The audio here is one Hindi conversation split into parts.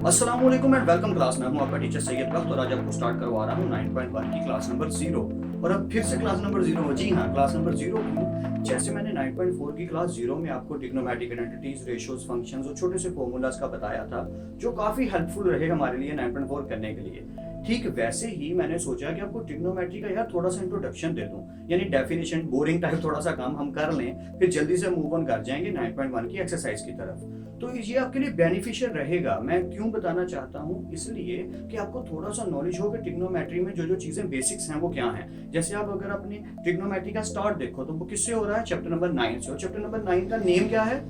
अस्सलाम वालेकुम एंड वेलकम क्लास। मैं हूं आपका टीचर सैयद बख्त और आज आपको स्टार्ट करवा रहा हूं 9.1 की क्लास नंबर 0। और अब फिर से क्लास नंबर 0। जी हां, क्लास नंबर 0 क्यों? जैसे मैंने 9.4 की क्लास 0 में आपको ट्रिग्नोमेट्रिक आइडेंटिटीज, रेशियोज, फंक्शंस और छोटे से फॉर्मूलाज का बताया था, जो काफी हेल्पफुल रहे हमारे लिए 9.4 करने के लिए। ठीक वैसे ही मैंने सोचा कि आपको ट्रिग्नोमेट्री का यार थोड़ा सा इंट्रोडक्शन दे दूं, यानी डेफिनेशन, बोरिंग टाइप थोड़ा सा काम हम कर लें, फिर जल्दी से मूव ऑन कर जाएंगे 9.1 की एक्सरसाइज की तरफ। तो ये आपके लिए बेनिफिशियल रहेगा। मैं क्यों बताना चाहता हूँ, इसलिए कि आपको थोड़ा सा नॉलेज हो कि ट्रिग्नोमेट्री में जो जो चीजें बेसिक्स हैं वो क्या हैं। जैसे आप अगर अपनी ट्रिग्नोमेट्री का स्टार्ट देखो तो वो किससे हो रहा है? चैप्टर नंबर 9 से। और चैप्टर नंबर 9 का नेम क्या है?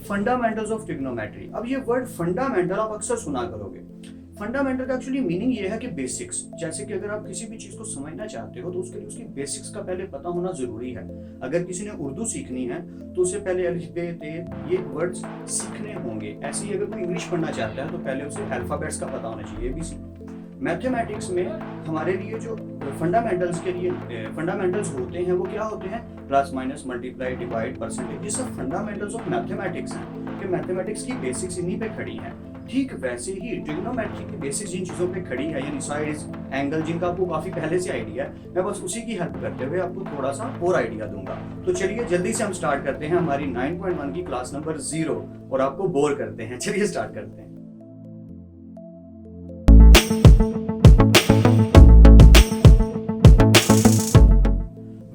Fundamentals of trigonometry. अब ये वर्ड फंडामेंटल आप अक्सर सुना करोगे। फंडामेंटल का एक्चुअली मीनिंग ये है कि बेसिक्स। जैसे कि अगर आप किसी भी चीज को समझना चाहते हो तो उसके लिए उसकी बेसिक्स का पहले पता होना जरूरी है। अगर किसी ने उर्दू सीखनी है तो उसे पहले अलिफ बे ते ये वर्ड्स सीखने होंगे। ऐसे ही अगर कोई इंग्लिश पढ़ना चाहता है तो पहले उसे अल्फाबेट्स का पता होना चाहिए, एबीसी। मैथमेटिक्स में हमारे लिए जो फंडामेंटल्स के लिए फंडामेंटल्स होते हैं वो क्या होते हैं? Plus, minus, multiply, divide, percentage. ये सब फंडामेंटल्स ऑफ मैथमेटिक्स हैं कि मैथमेटिक्स की बेसिक्स इन्हीं पे खड़ी हैं। ठीक वैसे ही ट्रिग्नोमेट्री की बेसिक्स जिन चीजों पे खड़ी है, यानी साइड्स, एंगल, जिनका आपको काफी पहले से आइडिया है, मैं बस उसी की हेल्प करते हुए आपको थोड़ा सा और आइडिया दूंगा। तो चलिए जल्दी से हम स्टार्ट करते हैं हमारी 9.1 की क्लास नंबर 0 और आपको बोर करते हैं। चलिए स्टार्ट करते हैं।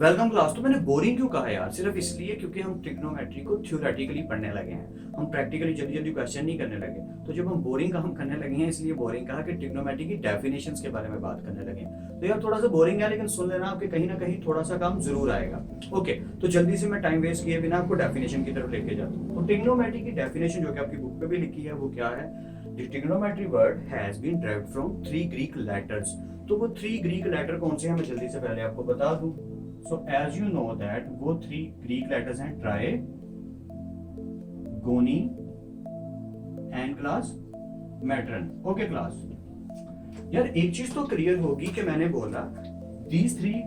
Welcome class. तो मैंने बोरिंग क्यों कहा यार? सिर्फ इसलिए क्योंकि हम ट्रिग्नोमेट्री को थ्योरेटिकली पढ़ने लगे हैं, हम प्रैक्टिकली जल्दी जल्दी क्वेश्चन नहीं करने लगे। तो जब हम बोरिंग का हम करने लगे हैं, इसलिए बोरिंग कहा कि ट्रिग्नोमेट्री की डेफिनेशंस के बारे में बात करने लगे हैं। तो यार थोड़ा सा बोरिंग है, लेकिन सुन लेना, आपके कहीं ना कहीं थोड़ा सा काम जरूर आएगा। ओके, तो जल्दी से मैं टाइम वेस्ट किए बिना आपको डेफिनेशन की तरफ लेके जाता हूँ। तो ट्रिग्नोमेट्री की डेफिनेशन जो कि आपकी बुक पे भी लिखी है वो क्या है? The trigonometry word has been derived from 3 Greek letters। तो वो 3 ग्रीक लेटर कौन से हैं मैं जल्दी से पहले आपको बता दूं। So as you know that वो 3 ग्रीक लेटर्स हैं ट्राई, गोनी and class matron. Okay class, यार एक चीज तो क्लियर होगी कि मैंने बोला these 3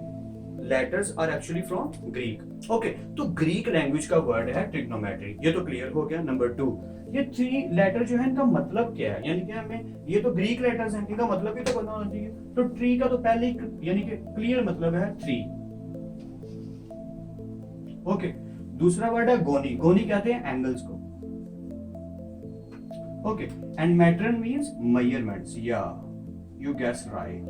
letters are actually from Greek। Okay, तो ग्रीक लैंग्वेज का वर्ड है ट्रिग्नोमेट्री, ये तो क्लियर हो गया। नंबर 2, ये 3 लेटर जो है इनका मतलब क्या है? यानी कि हमें ये तो ग्रीक लेटर्स हैं, इनका मतलब भी तो पता होना चाहिए। तो ट्री का तो पहले ही यानी कि क्लियर मतलब है 3। ओके, दूसरा वर्ड है गोनी। गोनी कहते हैं एंगल्स को। Okay, and metron means measurements. या you guess right,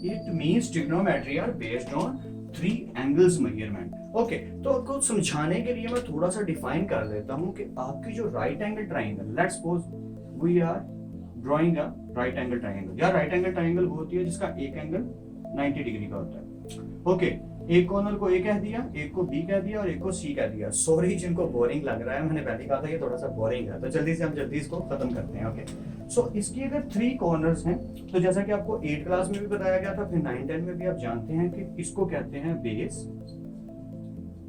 it means trigonometry are based on 3 angles measurement. Okay, तो आपको समझाने के लिए मैं थोड़ा सा डिफाइन कर देता हूं कि आपकी जो right angle triangle, let's suppose we are drawing a right angle triangle. या राइट एंगल ट्राइंगल वो होती है जिसका एक एंगल 90 डिग्री का होता है। ओके, एक कॉर्नर को ए कह दिया, एक को बी कह दिया और एक को सी कह दिया। सॉरी जिनको बोरिंग लग रहा है, मैंने पहले कहा था ये थोड़ा सा बोरिंग है, तो जल्दी से हम जल्दी इसको खत्म करते हैं। ओके, सो इसकी अगर 3 कॉर्नर्स हैं तो जैसा कि आपको 8 क्लास में भी बताया गया था, फिर 9, 10 में भी आप जानते हैं कि इसको कहते हैं बेस,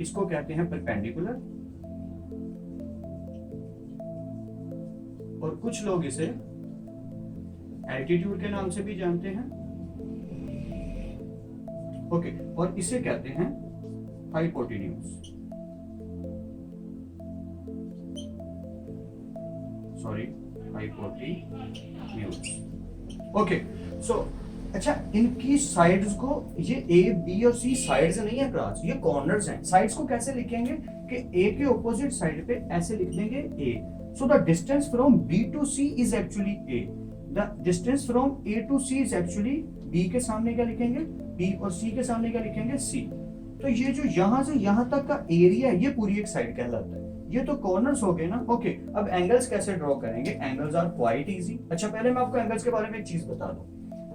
इसको कहते हैं परपेंडिकुलर, और कुछ लोग इसे एल्टीट्यूड के नाम से भी जानते हैं। ओके, और इसे कहते हैं हाइपोटेन्यूज। Sorry, hypotenuse. ओके, सो अच्छा, इनकी साइड्स को, ये ए, बी और सी साइड्स नहीं है क्लास, ये कॉर्नर्स हैं। साइड्स को कैसे लिखेंगे कि ए के ऑपोजिट साइड पे ऐसे लिख देंगे A. So the distance from B to C is actually A. The distance from A to C is actually B के सामने क्या लिखेंगे? बी, और सी के सामने क्या लिखेंगे? सी। तो ये जो यहां से यहां तक का एरिया है ये पूरी एक साइड कहलाता है। ये तो कॉर्नर्स हो गए ना। ओके, अब एंगल्स कैसे ड्रॉ करेंगे? Angles are quite easy. अच्छा, पहले मैं आपको एंगल्स के बारे में एक चीज बता दूं।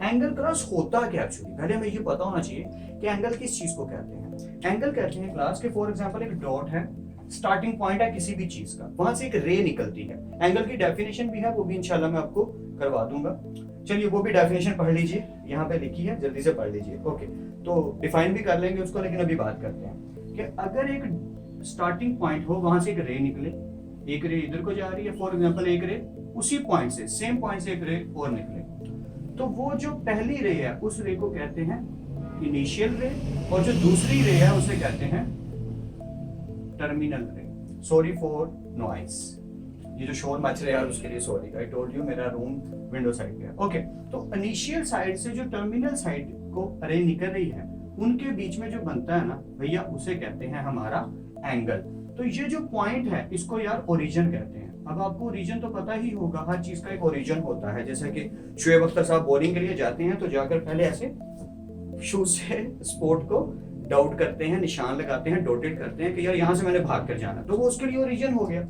एंगल क्लास होता क्या एक्चुअली? पहले हमें ये पता होना चाहिए कि एंगल किस चीज को कहते हैं। एंगल कहते हैं क्लास के, फॉर एग्जांपल एक डॉट है, स्टार्टिंग पॉइंट है किसी भी चीज का, वहां से एक रे निकलती है। एंगल की डेफिनेशन भी है, वो भी इंशाल्लाह मैं आपको करवा दूंगा। चलिए वो भी डेफिनेशन पढ़ लीजिए, यहाँ पे लिखी है, जल्दी से पढ़ लीजिए। ओके, तो डिफाइन भी कर लेंगे उसको, लेकिन अभी बात करते हैं कि अगर एक स्टार्टिंग पॉइंट हो, वहां से एक रे निकले, एक रे इधर को जा रही है, फॉर एग्जांपल एक रे उसी पॉइंट से, सेम पॉइंट से एक रे और निकले, तो वो जो पहली रे है उस रे को कहते हैं इनिशियल रे, और जो दूसरी रे है उसे कहते हैं टर्मिनल रे। Sorry for noise. ये जो शोर मच रहा है यार उसके लिए सॉरी, आई टोल्ड यू मेरा रूम विंडो साइड पे है। ओके, तो इनिशियल साइड से जो टर्मिनल साइड को रे निकल रही है उनके बीच में जो बनता है ना भैया, उसे कहते हैं हमारा एंगल। तो ये जो पॉइंट है इसको यार ओरिजिन कहते हैं। अब आपको ओरिजिन तो पता ही होगा, हर चीज का एक ओरिजिन होता है। जैसे कि शुएब अख्तर साहब बॉलिंग के लिए जाते हैं तो जाकर पहले ऐसे शूज से स्पोर्ट को डाउट करते हैं, निशान लगाते हैं, डॉटेड करते हैं कि यार यहाँ से मैंने भाग कर जाना, तो वो उसके लिए ओरिजिन हो गया।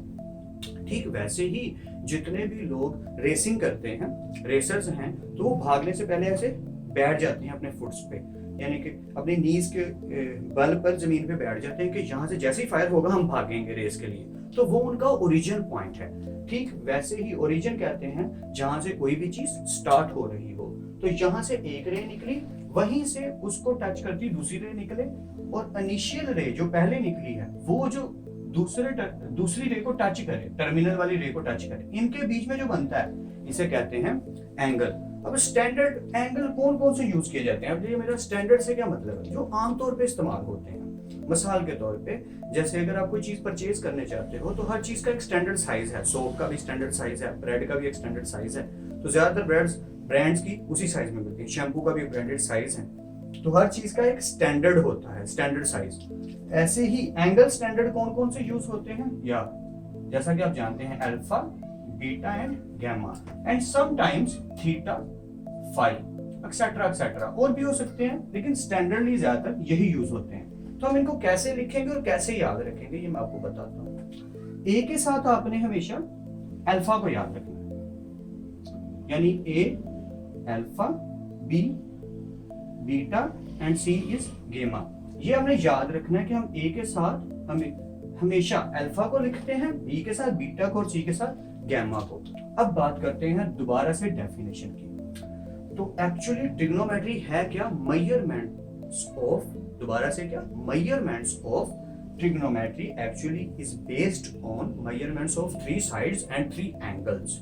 ठीक वैसे ही जितने भी लोग रेसिंग करते हैं, रेसर्स हैं, तो वो भागने से पहले ऐसे बैठ जाते हैं अपने फुट्स पे, यानी कि अपनी नीज के बल पर जमीन पे बैठ जाते हैं कि यहाँ से जैसे ही फायर होगा हम भागेंगे रेस के लिए। तो वो उनका ओरिजिन पॉइंट है। ठीक वैसे ही ओरिजिन कहते हैं जहां से कोई भी चीज स्टार्ट हो रही हो। तो यहाँ से एक रे निकली, वहीं से उसको टच करती दूसरी रे निकले, और इनिशियल रे जो पहले निकली है वो जो दूसरी रे को टच करे, टर्मिनल वाली रे को टच करे, इनके बीच में जो बनता है इसे कहते हैं एंगल। अब स्टैंडर्ड एंगल कौन कौन से यूज किए जाते हैं? अब ये मेरा स्टैंडर्ड से क्या मतलब है? जो आमतौर पे इस्तेमाल होते हैं। मिसाल के तौर पे जैसे अगर आप कोई चीज परचेज करने चाहते हो तो हर चीज का एक स्टैंडर्ड साइज है। सोप का भी स्टैंडर्ड साइज है, ब्रेड का भी एक स्टैंडर्ड साइज है। तो ज्यादातर ब्रांड्स की उसी साइज में मिलती है। शैम्पू का भी ब्रांडेड साइज है। तो हर चीज का एक स्टैंडर्ड होता है, स्टैंडर्ड साइज। ऐसे ही एंगल स्टैंडर्ड कौन कौन से यूज होते हैं, या जैसा कि आप जानते हैं alpha, beta and gamma, and sometimes theta, phi, etcetera etcetera, और भी हो सकते हैं, लेकिन स्टैंडर्डली ज्यादातर यही यूज होते हैं। तो हम इनको कैसे लिखेंगे और कैसे याद रखेंगे ये मैं आपको बताता हूँ। ए के साथ आपने हमेशा अल्फा को याद रखना है, यानी A alpha, B beta and C is gamma. ये हमने याद रखना है कि हम ए के साथ हमेशा अल्फा को लिखते हैं, बी के साथ बीटा को और सी के साथ गैमा को। अब बात करते हैं दोबारा से डेफिनेशन की। तो एक्चुअली ट्रिग्नोमेट्री है क्या? मेजरमेंट्स ऑफ, दोबारा से क्या? Measurements of trigonometry actually is based on measurements of 3 sides and 3 angles.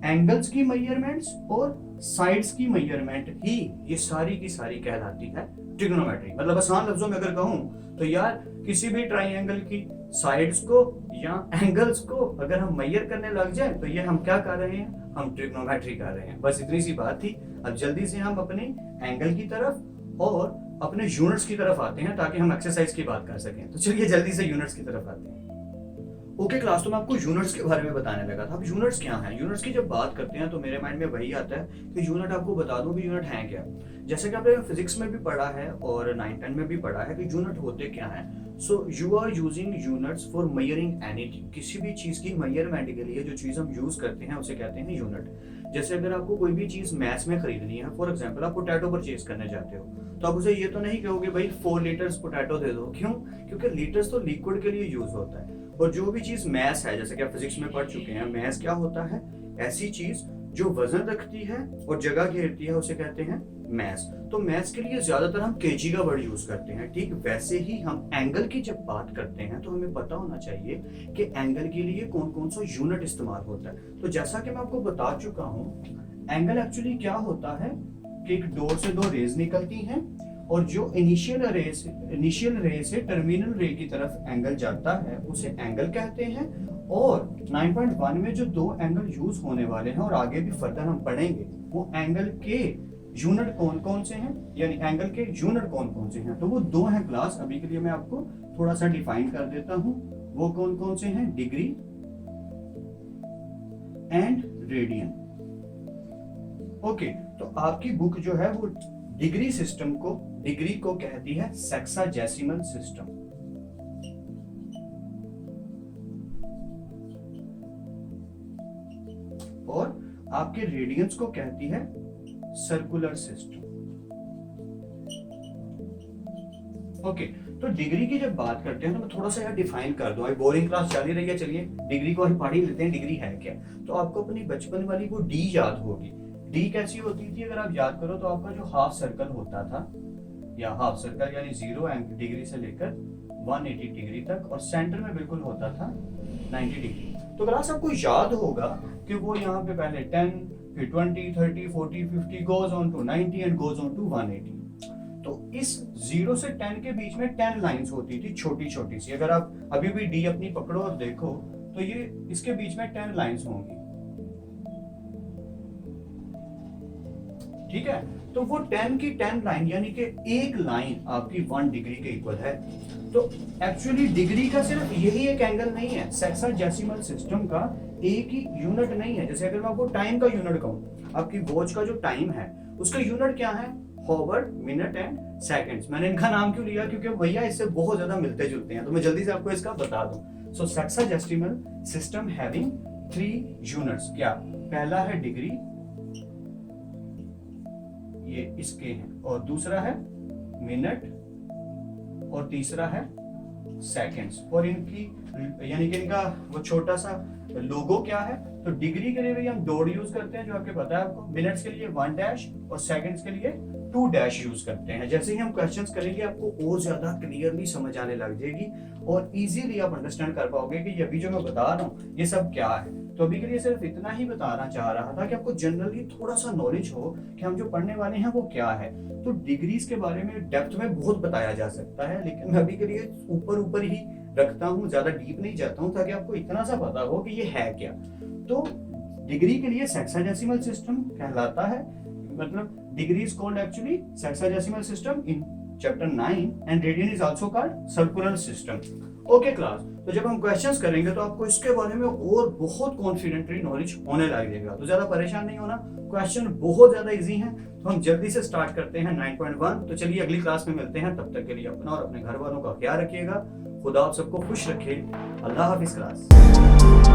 Angles की मेजरमेंट्स और साइड्स की मेजरमेंट ही ये सारी की सारी कहलाती है ट्रिग्नोमेट्री। मतलब आसान लफ्जों में अगर कहूं तो यार किसी भी ट्राइंगल की साइड्स को या एंगल्स को अगर हम मेजर करने लग जाए तो ये हम क्या कर रहे हैं? हम ट्रिग्नोमेट्री कर रहे हैं। बस इतनी सी बात थी। अब जल्दी से हम अपने एंगल की तरफ और अपने यूनिट्स की तरफ आते हैं ताकि हम एक्सरसाइज की बात कर सकें। तो चलिए जल्दी से यूनिट्स की तरफ आते हैं। ओके क्लास, तो मैं आपको यूनिट्स के बारे में बताने लगा था। अब यूनिट्स क्या हैं? यूनिट्स की जब बात करते हैं तो मेरे माइंड में वही आता है कि यूनिट आपको बता दूं कि यूनिट है क्या। जैसे कि आपने फिजिक्स में भी पढ़ा है और 9-10 में भी पढ़ा है कि यूनिट होते क्या हैं। So you are using units for measuring anything. किसी भी चीज की मेजरमेंट के लिए जो चीज हम यूज करते हैं उसे कहते हैं यूनिट। जैसे अगर आपको कोई भी चीज मैथ्स में खरीदनी है, फॉर एग्जांपल आप पोटैटो परचेज करने जाते हो, तो आप उसे ये तो नहीं कहोगे भाई 4 लीटर्स पोटैटो दे दो। क्यों? क्योंकि लीटर्स तो लिक्विड के लिए यूज होता है। और जो भी चीज मैथ्स है, जैसे कि आप फिजिक्स में पढ़ चुके हैं, मैथ्स क्या होता है? ऐसी चीज जो वजन रखती है और जगह घेरती है उसे कहते हैं मैथ्स। तो मैथ्स के लिए ज्यादातर हम केजी का वर्ड यूज करते हैं। ठीक वैसे ही हम एंगल की जब बात करते हैं तो हमें पता होना चाहिए कि एंगल के लिए कौन कौन सा यूनिट इस्तेमाल होता है। तो जैसा कि मैं आपको बता चुका हूं, एंगल एक्चुअली क्या होता है कि एक डोर से 2 रेज निकलती हैं और जो इनिशियल रे से टर्मिनल रे की तरफ एंगल जाता है उसे एंगल कहते हैं। और 9.1 में जो 2 एंगल यूज होने वाले हैं और आगे भी फर्दर हम पढ़ेंगे, वो एंगल के यूनिट कौन कौन से हैं, यानी एंगल के यूनिट कौन कौन से हैं। तो वो 2 हैं क्लास। अभी के लिए मैं आपको थोड़ा सा डिफाइन कर देता हूं। वो कौन कौन से हैं? Degree and radian. ओके, तो आपकी बुक जो है वो डिग्री को कहती है सेक्साडेसिमल सिस्टम। और आपके रेडियंस को कहती है सर्कुलर सिस्टम। ओके, तो डिग्री की जब बात करते हैं तो मैं थोड़ा सा यार डिफाइन कर दूं। बोरिंग क्लास चल ही रही है, चलिए डिग्री को हम पढ़ ही लेते हैं। डिग्री है क्या? तो आपको अपनी बचपन वाली वो डी याद होगी। डी कैसी होती थी? अगर आप याद करो तो आपका जो हाफ सर्कल होता था, या हाफ सर्कल यानी 0 डिग्री से लेकर 180 डिग्री तक, और सेंटर में बिल्कुल होता था 90 डिग्री। तो क्लास आपको याद होगा कि वो यहाँ पे पहले 10, फिर 20, 30, 40, 50 goes on to 90 and goes on to 180। तो इस 0 से 10 के बीच में 10 लाइंस होती थी, छोटी छोटी सी। अगर आप अभी भी डी अपनी पकड़ो और देखो तो ये इसके बीच में 10 लाइंस होंगी, ठीक है। तो वो 10 की 10 लाइन यानी कि एक लाइन आपकी 1 डिग्री के इक्वल है। तो एक्चुअली डिग्री का सिर्फ यही एक एंगल नहीं है, सेक्साडेसिमल सिस्टम का एक ही यूनिट नहीं है। जैसे अगर मैं आपको टाइम का यूनिट कहूँ, आपकी वॉच का जो टाइम है उसका यूनिट क्या है, हॉवर, मिनट एंड सेकंड्स। मैंने इनका नाम क्यों लिया, क्योंकि भैया इससे बहुत ज्यादा मिलते जुलते हैं, तो मैं जल्दी से आपको इसका बता दूं। सो सेक्साडेसिमल सिस्टम हैविंग 3 यूनिट्स, क्या पहला है डिग्री, ये इसके हैं, और दूसरा है मिनट, और तीसरा है सेकंड्स। और इनकी यानी कि इनका वो छोटा सा लोगो क्या है, तो डिग्री के लिए भी हम डॉट यूज करते हैं जो आपके पता है आपको, मिनट्स के लिए 1 डैश और सेकंड्स के लिए 2 डैश यूज करते हैं। जैसे ही हम क्वेश्चंस करेंगे आपको और ज्यादा क्लियरली समझ आने लग जाएगी और इजीली आप अंडरस्टैंड कर पाओगे कि ये अभी जो मैं बता रहा हूँ ये सब क्या है। तो अभी के लिए सिर्फ इतना ही बताना चाह रहा था कि आपको जनरली थोड़ा सा नॉलेज हो कि हम जो पढ़ने वाले हैं वो क्या है। तो डिग्रीज के बारे में डेप्थ में बहुत बताया जा सकता है, लेकिन मैं अभी के लिए ऊपर ऊपर ही रखता हूँ, ज्यादा डीप नहीं जाता हूँ, ताकि आपको इतना सा पता हो कि ये है क्या। तो डिग्री के लिए सेक्साडेसिमल सिस्टम कहलाता है, मतलब degree is called actually sexagesimal system in chapter 9 and radian is also called circular system. Okay class, तो जब हम क्वेश्चंस करेंगे तो आपको इसके बारे में और बहुत कॉन्फिडेंटली नॉलेज होने लग जाएगा। तो ज्यादा परेशान नहीं होना, क्वेश्चन बहुत ज्यादा इजी हैं। तो हम जल्दी से स्टार्ट करते हैं 9.1। तो चलिए अगली क्लास में मिलते हैं, तब तक के लिए अपना और अपने घर वालों का ख्याल रखिएगा। खुदा आप सबको खुश रखे। अल्लाह हाफिज क्लास।